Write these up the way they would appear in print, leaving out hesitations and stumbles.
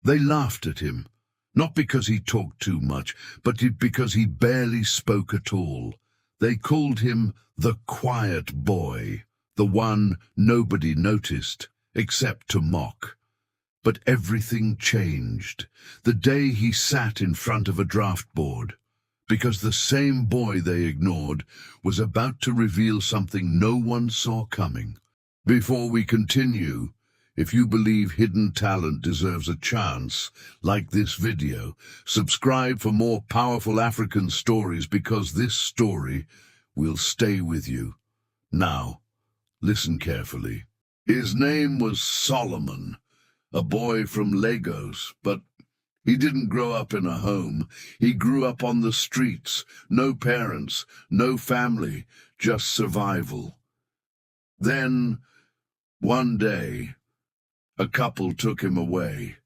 They laughed at him, not because he talked too much, but because he barely spoke at all. They called him the quiet boy, the one nobody noticed, except to mock. But everything changed the day he sat in front of a draft board, because the same boy they ignored was about to reveal something no one saw coming. Before we continue, if you believe hidden talent deserves a chance, like this video, subscribe for more powerful African stories, because this story will stay with you. Now, listen carefully. His name was Solomon, a boy from Lagos, but he didn't grow up in a home. He grew up on the streets. No parents, no family, just survival. Then, one day, a couple took him away,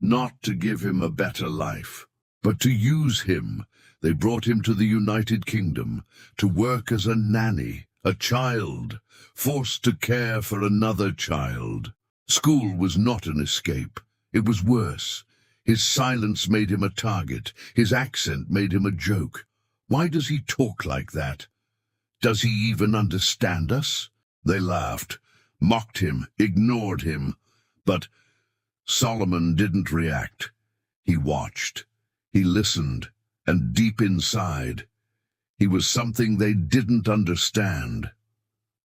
not to give him a better life, but to use him. They brought him to the United Kingdom to work as a nanny, a child, forced to care for another child. School was not an escape. It was worse. His silence made him a target. His accent made him a joke. Why does he talk like that? Does he even understand us? They laughed, mocked him, ignored him. But Solomon didn't react. He watched. He listened. And deep inside, he was something they didn't understand.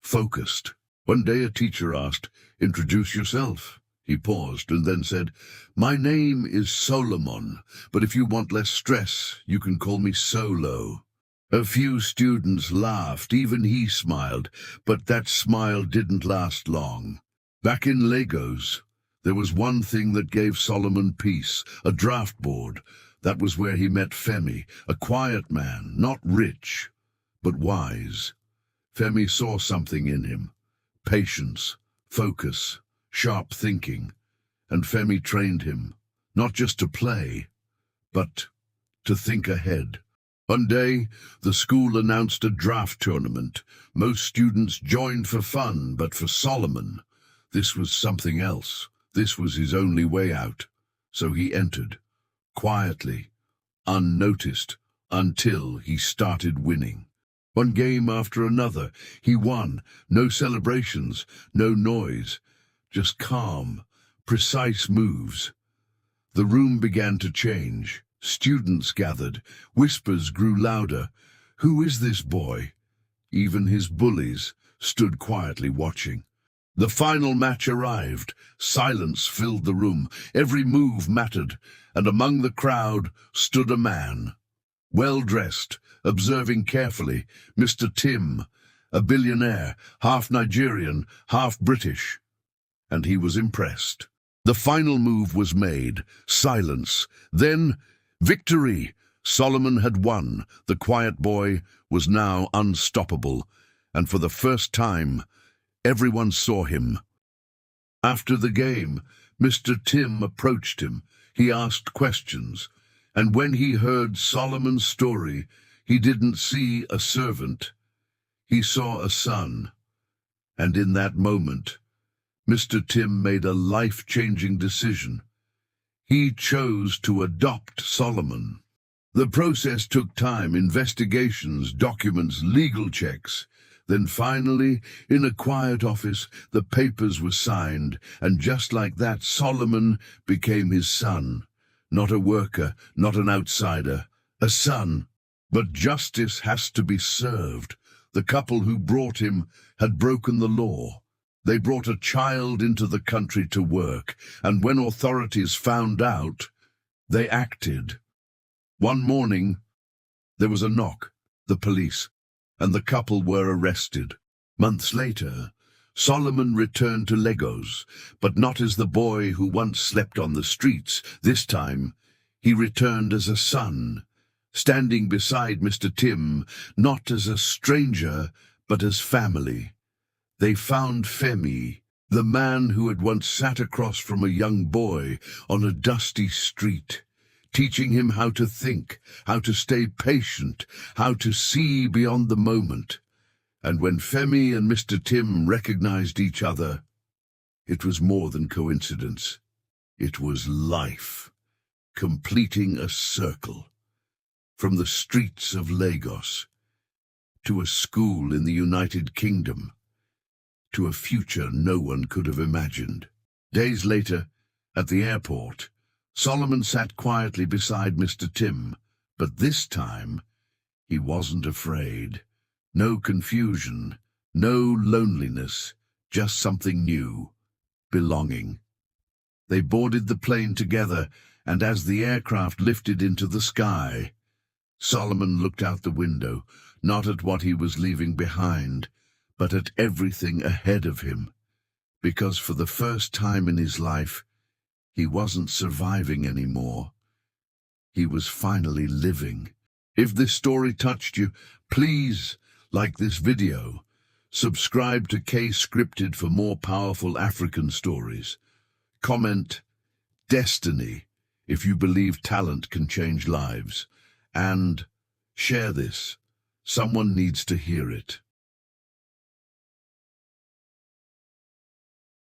Focused. One day a teacher asked, "Introduce yourself." He paused and then said, "My name is Solomon, but if you want less stress, you can call me Solo." A few students laughed, even he smiled, but that smile didn't last long. Back in Lagos, there was one thing that gave Solomon peace, a draft board. That was where he met Femi, a quiet man, not rich, but wise. Femi saw something in him: patience, focus, sharp thinking. And Femi trained him, not just to play, but to think ahead. One day, the school announced a draft tournament. Most students joined for fun, but for Solomon, this was something else. This was his only way out. So he entered, quietly, unnoticed, until he started winning. One game after another, he won. No celebrations, no noise, just calm, precise moves. The room began to change. Students gathered. Whispers grew louder. Who is this boy? Even his bullies stood quietly watching. The final match arrived. Silence filled the room. Every move mattered, and among the crowd stood a man, well-dressed, observing carefully, Mr. Tim, a billionaire, half Nigerian, half British. And he was impressed. The final move was made. Silence. Then, victory! Solomon had won. The quiet boy was now unstoppable, and for the first time, everyone saw him. After the game, Mr. Tim approached him. He asked questions, and when he heard Solomon's story, he didn't see a servant. He saw a son. And in that moment, Mr. Tim made a life-changing decision. He chose to adopt Solomon. The process took time: investigations, documents, legal checks. Then finally, in a quiet office, the papers were signed, and just like that, Solomon became his son. Not a worker, not an outsider, a son. But justice has to be served. The couple who brought him had broken the law. They brought a child into the country to work, and when authorities found out, they acted. One morning, there was a knock, the police, and the couple were arrested. Months later, Solomon returned to Lagos, but not as the boy who once slept on the streets. This time, he returned as a son, standing beside Mr. Tim, not as a stranger, but as family. They found Femi, the man who had once sat across from a young boy on a dusty street, teaching him how to think, how to stay patient, how to see beyond the moment. And when Femi and Mr. Tim recognized each other, it was more than coincidence. It was life, completing a circle. From the streets of Lagos, to a school in the United Kingdom, to a future no one could have imagined. Days later, at the airport, Solomon sat quietly beside Mr. Tim, but this time he wasn't afraid. No confusion, no loneliness, just something new, belonging. They boarded the plane together, and as the aircraft lifted into the sky, Solomon looked out the window, not at what he was leaving behind, but at everything ahead of him, because for the first time in his life, he wasn't surviving anymore. He was finally living. If this story touched you, please like this video. Subscribe to K Scripted for more powerful African stories. Comment Destiny if you believe talent can change lives. And share this. Someone needs to hear it.